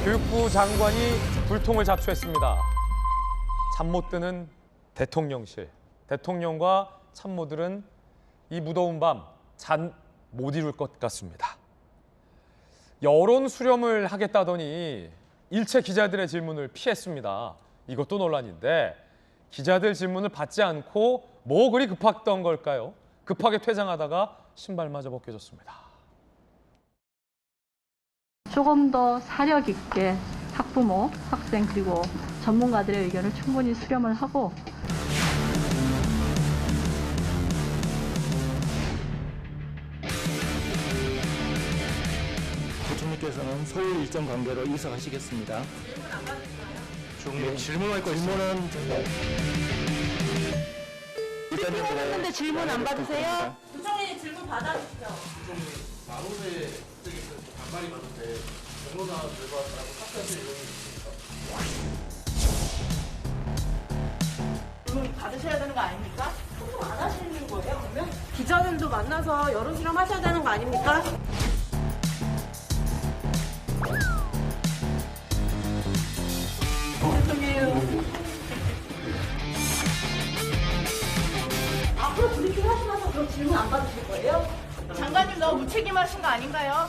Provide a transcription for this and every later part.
교육부 장관이 불통을 자초했습니다. 잠 못 드는 대통령실. 대통령과 참모들은 이 무더운 밤 잠 못 이룰 것 같습니다. 여론 수렴을 하겠다더니 일체 기자들의 질문을 피했습니다. 이것도 논란인데 기자들 질문을 받지 않고 뭐 그리 급했던 걸까요? 급하게 퇴장하다가 신발마저 벗겨졌습니다. 조금 더 사력 있게 학부모, 학생 그리고 전문가들의 의견을 충분히 수렴을 하고 부총리께서는 서울 일정 관계로 이사하시겠습니다. 질문할 거 질문은 했는데 질문 안 받으세요? 부총리님 질문 받아주시죠. 마무리에 갑자기 반발이 많은데 공론화 결과라고 삭제하실 의향이 있습니까? 질문 받으셔야 되는 거 아닙니까? 소통 안 하시는 거예요, 그러면? 기자들도 만나서 여론 수렴 하셔야 되는 거 아닙니까? 앞으로 브리핑 하시면서 그럼 질문 안 받으실 거예요? 장관님 너무 무책임하신 거 아닌가요?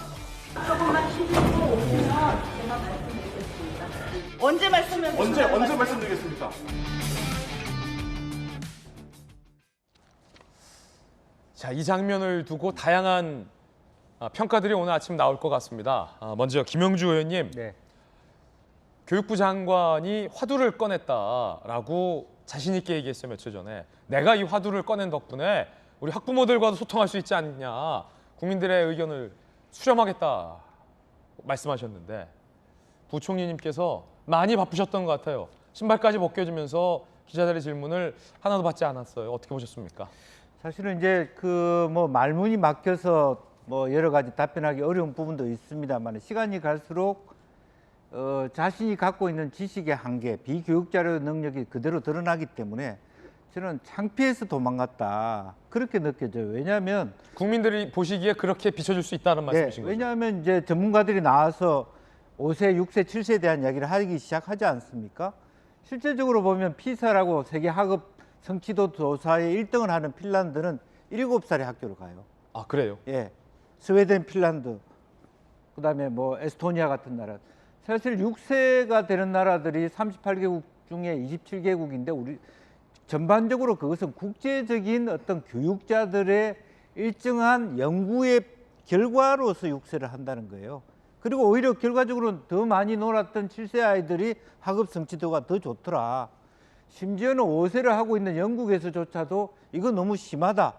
조금만 쉬시고 오시면 제가 말씀드리겠습니다. 언제 말씀드리겠습니까? 자, 이 장면을 두고 다양한 평가들이 오늘 아침 나올 것 같습니다. 먼저 김영주 의원님, 네. 교육부 장관이 화두를 꺼냈다라고 자신 있게 얘기했어요, 며칠 전에. 내가 이 화두를 꺼낸 덕분에 우리 학부모들과도 소통할 수 있지 않냐, 국민들의 의견을 수렴하겠다 말씀하셨는데 부총리님께서 많이 바쁘셨던 것 같아요. 신발까지 벗겨주면서 기자들의 질문을 하나도 받지 않았어요. 어떻게 보셨습니까? 사실은 이제 그 뭐 말문이 막혀서 뭐 여러 가지 답변하기 어려운 부분도 있습니다만 시간이 갈수록 자신이 갖고 있는 지식의 한계, 비교육자료 능력이 그대로 드러나기 때문에 저는 창피해서 도망갔다 그렇게 느껴져요. 왜냐하면 국민들이 보시기에 그렇게 비춰줄 수 있다는 말씀이신 거죠? 왜냐하면 이제 전문가들이 나와서 5세, 6세, 7세에 대한 이야기를 하기 시작하지 않습니까? 실제적으로 보면 피사라고 세계 학업 성취도 조사에 1등을 하는 핀란드는 7살에 학교를 가요. 아, 그래요? 예, 스웨덴, 핀란드, 그다음에 뭐 에스토니아 같은 나라. 사실 6세가 되는 나라들이 38개국 중에 27개국인데 우리 전반적으로 그것은 국제적인 어떤 교육자들의 일정한 연구의 결과로서 6세를 한다는 거예요. 그리고 오히려 결과적으로는 더 많이 놀았던 7세 아이들이 학업 성취도가 더 좋더라. 심지어는 5세를 하고 있는 영국에서조차도 이거 너무 심하다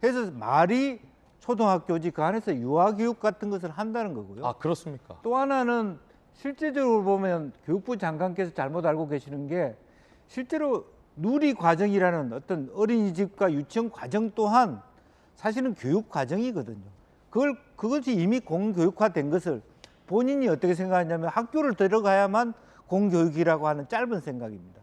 해서 말이 초등학교지 그 안에서 유아교육 같은 것을 한다는 거고요. 아, 그렇습니까? 또 하나는 실제적으로 보면 교육부 장관께서 잘못 알고 계시는 게 실제로 누리 과정이라는 어떤 어린이집과 유치원 과정 또한 사실은 교육 과정이거든요. 그것이 이미 공교육화된 것을 본인이 어떻게 생각하냐면 학교를 들어가야만 공교육이라고 하는 짧은 생각입니다.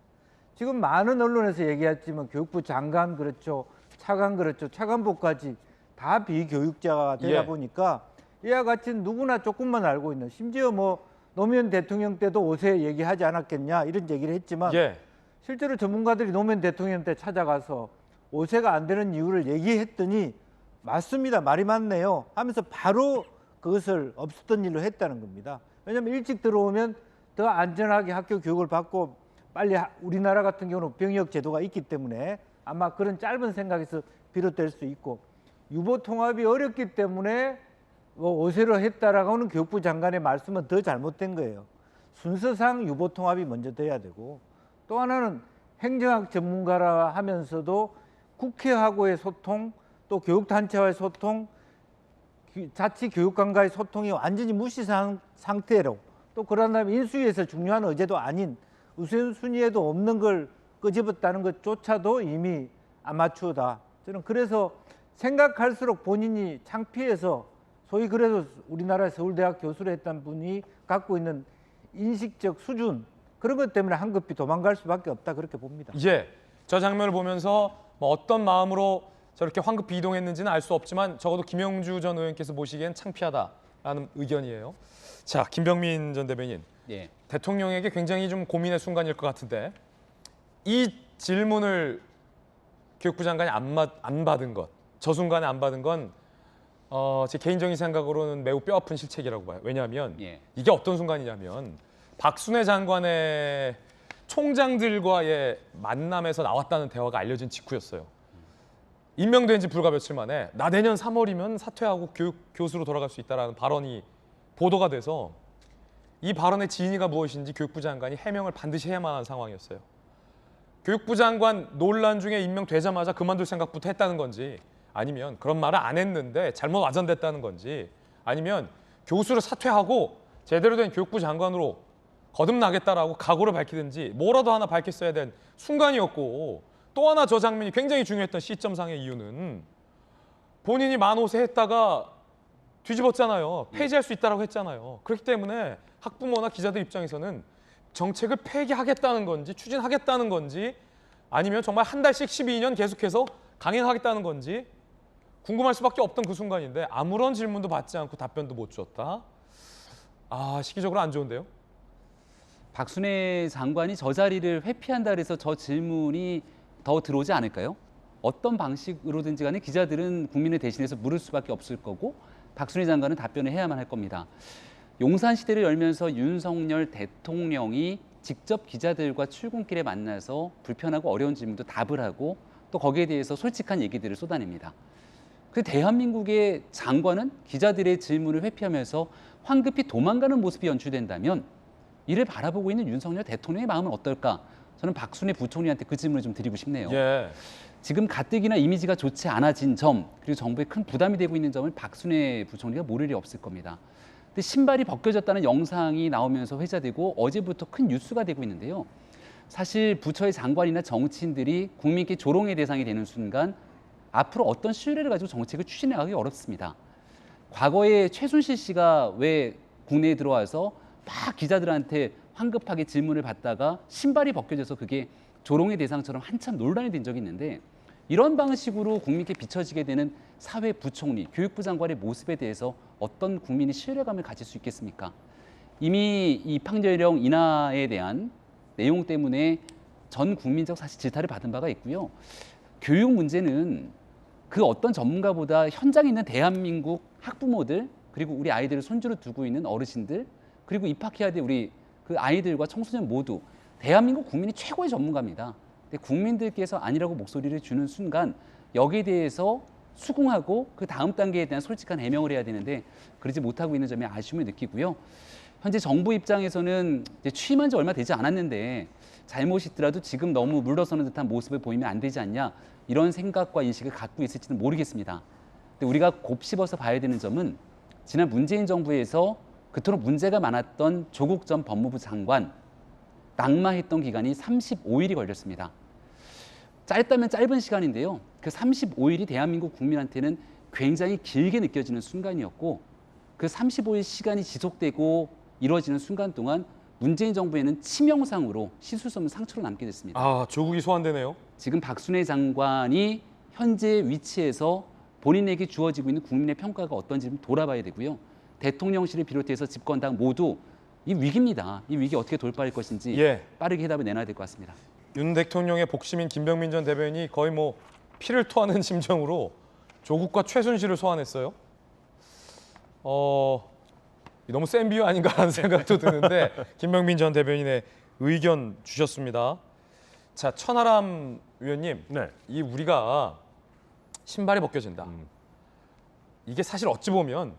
지금 많은 언론에서 얘기했지만 교육부 장관 그렇죠, 차관 그렇죠, 차관보까지 다 비교육자가 되다 보니까 이와 같이 누구나 조금만 알고 있는, 심지어 뭐 노무현 대통령 때도 5세 얘기하지 않았겠냐 이런 얘기를 했지만 실제로 전문가들이 노무현 대통령 때 찾아가서 5세가 안 되는 이유를 얘기했더니 맞습니다, 말이 맞네요 하면서 바로 그것을 없었던 일로 했다는 겁니다. 왜냐하면 일찍 들어오면 더 안전하게 학교 교육을 받고 빨리 우리나라 같은 경우는 병역 제도가 있기 때문에 아마 그런 짧은 생각에서 비롯될 수 있고 유보 통합이 어렵기 때문에 뭐 5세로 했다라고 하는 교육부 장관의 말씀은 더 잘못된 거예요. 순서상 유보 통합이 먼저 돼야 되고 또 하나는 행정학 전문가라 하면서도 국회하고의 소통 또 교육단체와의 소통 자치교육관과의 소통이 완전히 무시 상태로 또 그런 다음에 인수위에서 중요한 의제도 아닌 우선순위에도 없는 걸 끄집었다는 것조차도 이미 아마추어다. 저는 그래서 생각할수록 본인이 창피해서 소위 그래서 우리나라 서울대학 교수를 했던 분이 갖고 있는 인식적 수준 그런 것 때문에 한급히 도망갈 수밖에 없다 그렇게 봅니다. 예, 저 장면을 보면서 뭐 어떤 마음으로 저렇게 황급히 이동했는지는 알 수 없지만 적어도 김영주 전 의원께서 보시기엔 창피하다 라는 의견이에요. 자, 김병민 전 대변인. 예. 대통령에게 굉장히 좀 고민의 순간일 것 같은데 이 질문을 교육부 장관이 안 받은 것, 저 순간에 안 받은 건 제 개인적인 생각으로는 매우 뼈아픈 실책이라고 봐요. 왜냐하면 예. 이게 어떤 순간이냐면 박순애 장관의 총장들과의 만남에서 나왔다는 대화가 알려진 직후였어요. 임명된 지 불과 며칠 만에 나 내년 3월이면 사퇴하고 교수로 돌아갈 수 있다라는 발언이 보도가 돼서 이 발언의 진위가 무엇인지 교육부 장관이 해명을 반드시 해야만 하는 상황이었어요. 교육부 장관 논란 중에 임명되자마자 그만둘 생각부터 했다는 건지 아니면 그런 말을 안 했는데 잘못 와전됐다는 건지 아니면 교수를 사퇴하고 제대로 된 교육부 장관으로 거듭나겠다라고 각오를 밝히든지 뭐라도 하나 밝혔어야 된 순간이었고 또 하나 저 장면이 굉장히 중요했던 시점상의 이유는 본인이 만옷에 했다가 뒤집었잖아요. 폐지할 수 있다고 했잖아요. 그렇기 때문에 학부모나 기자들 입장에서는 정책을 폐기하겠다는 건지 추진하겠다는 건지 아니면 정말 한 달씩 12년 계속해서 강행하겠다는 건지 궁금할 수밖에 없던 그 순간인데 아무런 질문도 받지 않고 답변도 못 줬다. 아, 시기적으로 안 좋은데요? 박순애 장관이 저 자리를 회피한다 그래서 저 질문이 더 들어오지 않을까요? 어떤 방식으로든지 간에 기자들은 국민을 대신해서 물을 수밖에 없을 거고 박순애 장관은 답변을 해야만 할 겁니다. 용산시대를 열면서 윤석열 대통령이 직접 기자들과 출근길에 만나서 불편하고 어려운 질문도 답을 하고 또 거기에 대해서 솔직한 얘기들을 쏟아냅니다. 그 대한민국의 장관은 기자들의 질문을 회피하면서 황급히 도망가는 모습이 연출된다면 이를 바라보고 있는 윤석열 대통령의 마음은 어떨까? 저는 박순애 부총리한테 그 질문을 좀 드리고 싶네요. 예. 지금 가뜩이나 이미지가 좋지 않아진 점 그리고 정부에 큰 부담이 되고 있는 점을 박순애 부총리가 모를 리 없을 겁니다. 근데 신발이 벗겨졌다는 영상이 나오면서 회자되고 어제부터 큰 뉴스가 되고 있는데요. 사실 부처의 장관이나 정치인들이 국민께 조롱의 대상이 되는 순간 앞으로 어떤 신뢰를 가지고 정책을 추진하기 어렵습니다. 과거에 최순실 씨가 왜 국내에 들어와서 막 기자들한테 황급하게 질문을 받다가 신발이 벗겨져서 그게 조롱의 대상처럼 한참 논란이 된 적이 있는데 이런 방식으로 국민께 비춰지게 되는 사회 부총리, 교육부 장관의 모습에 대해서 어떤 국민이 신뢰감을 가질 수 있겠습니까? 이미 이 판결령 인하에 대한 내용 때문에 전 국민적 사실 질타를 받은 바가 있고요. 교육 문제는 그 어떤 전문가보다 현장에 있는 대한민국 학부모들 그리고 우리 아이들을 손주로 두고 있는 어르신들 그리고 입학해야 될 우리 그 아이들과 청소년 모두 대한민국 국민이 최고의 전문가입니다. 근데 국민들께서 아니라고 목소리를 주는 순간 여기에 대해서 수긍하고 그 다음 단계에 대한 솔직한 해명을 해야 되는데 그러지 못하고 있는 점에 아쉬움을 느끼고요. 현재 정부 입장에서는 이제 취임한 지 얼마 되지 않았는데 잘못이 있더라도 지금 너무 물러서는 듯한 모습을 보이면 안 되지 않냐 이런 생각과 인식을 갖고 있을지는 모르겠습니다. 근데 우리가 곱씹어서 봐야 되는 점은 지난 문재인 정부에서 그토록 문제가 많았던 조국 전 법무부 장관 낙마했던 기간이 35일이 걸렸습니다. 짧다면 짧은 시간인데요. 그 35일이 대한민국 국민한테는 굉장히 길게 느껴지는 순간이었고 그 35일 시간이 지속되고 이루어지는 순간 동안 문재인 정부에는 치명상으로 씻을 수 없는 상처로 남게 됐습니다. 아, 조국이 소환되네요. 지금 박순애 장관이 현재 위치에서 본인에게 주어지고 있는 국민의 평가가 어떤지 좀 돌아봐야 되고요. 대통령실을 비롯해서 집권당 모두 이 위기입니다. 이 위기 어떻게 돌파할 것인지 예. 빠르게 해답을 내놔야 될 것 같습니다. 윤 대통령의 복심인 김병민 전 대변인이 거의 뭐 피를 토하는 심정으로 조국과 최순실을 소환했어요. 너무 센 비유 아닌가라는 생각도 드는데 김병민 전 대변인의 의견 주셨습니다. 자, 천하람 위원님, 네. 이 우리가 신발이 벗겨진다. 이게 사실 어찌 보면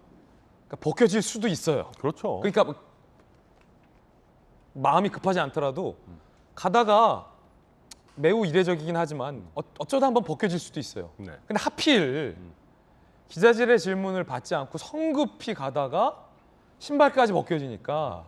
그러니까 벗겨질 수도 있어요. 그렇죠. 그러니까 뭐 마음이 급하지 않더라도 가다가 매우 이례적이긴 하지만 어쩌다 한번 벗겨질 수도 있어요. 네. 근데 하필 기자들의 질문을 받지 않고 성급히 가다가 신발까지 벗겨지니까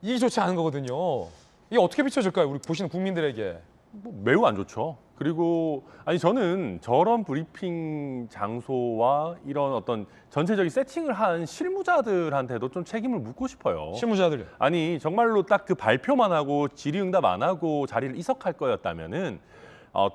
이게 좋지 않은 거거든요. 이게 어떻게 비춰질까요? 우리 보시는 국민들에게. 뭐 매우 안 좋죠. 그리고 아니 저는 저런 브리핑 장소와 이런 어떤 전체적인 세팅을 한 실무자들한테도 좀 책임을 묻고 싶어요. 실무자들. 아니 정말로 딱 그 발표만 하고 질의응답 안 하고 자리를 이석할 거였다면은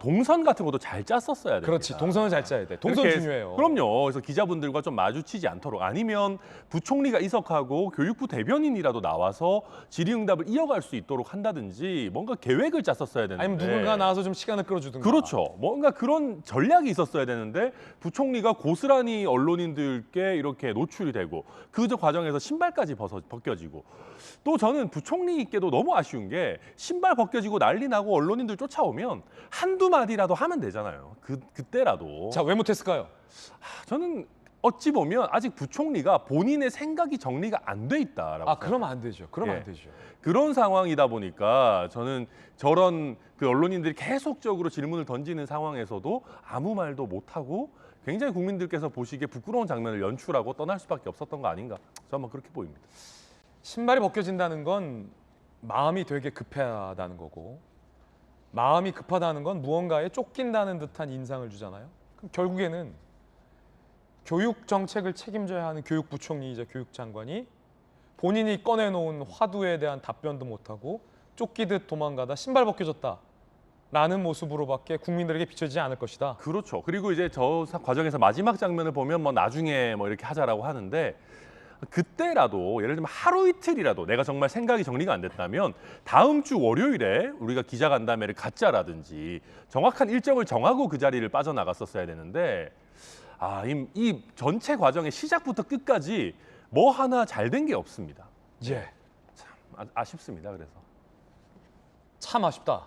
동선 같은 것도 잘 짰었어야 됩니다. 그렇지. 동선을 잘 짜야 돼. 동선 이렇게 중요해요. 그럼요. 그래서 기자분들과 좀 마주치지 않도록 아니면 부총리가 이석하고 교육부 대변인이라도 나와서 질의응답을 이어갈 수 있도록 한다든지 뭔가 계획을 짰었어야 되는데. 아니면 누군가 나와서 좀 시간을 끌어주든가. 그렇죠. 뭔가 그런 전략이 있었어야 되는데 부총리가 고스란히 언론인들께 이렇게 노출이 되고 그 과정에서 신발까지 벗겨지고 또 저는 부총리께도 너무 아쉬운 게 신발 벗겨지고 난리 나고 언론인들 쫓아오면 한두 마디라도 하면 되잖아요. 그때라도. 자, 왜 못했을까요? 저는 어찌 보면 아직 부총리가 본인의 생각이 정리가 안 돼 있다라고. 아, 그러면 안 되죠. 그러면 예. 안 되죠. 그런 상황이다 보니까 저는 저런 그 언론인들이 계속적으로 질문을 던지는 상황에서도 아무 말도 못하고 굉장히 국민들께서 보시기에 부끄러운 장면을 연출하고 떠날 수밖에 없었던 거 아닌가. 저는 그렇게 보입니다. 신발이 벗겨진다는 건 마음이 되게 급하다는 거고 마음이 급하다는 건 무언가에 쫓긴다는 듯한 인상을 주잖아요. 그럼 결국에는 교육 정책을 책임져야 하는 교육부총리이자 교육장관이 본인이 꺼내놓은 화두에 대한 답변도 못하고 쫓기듯 도망가다 신발 벗겨졌다라는 모습으로밖에 국민들에게 비춰지지 않을 것이다. 그렇죠. 그리고 이제 저 과정에서 마지막 장면을 보면 뭐 나중에 뭐 이렇게 하자라고 하는데 그때라도 예를 들면 하루 이틀이라도 내가 정말 생각이 정리가 안 됐다면 다음 주 월요일에 우리가 기자간담회를 갖자라든지 정확한 일정을 정하고 그 자리를 빠져나갔었어야 되는데 이 전체 과정의 시작부터 끝까지 뭐 하나 잘 된 게 없습니다. 예. 참 아쉽습니다. 그래서 참 아쉽다.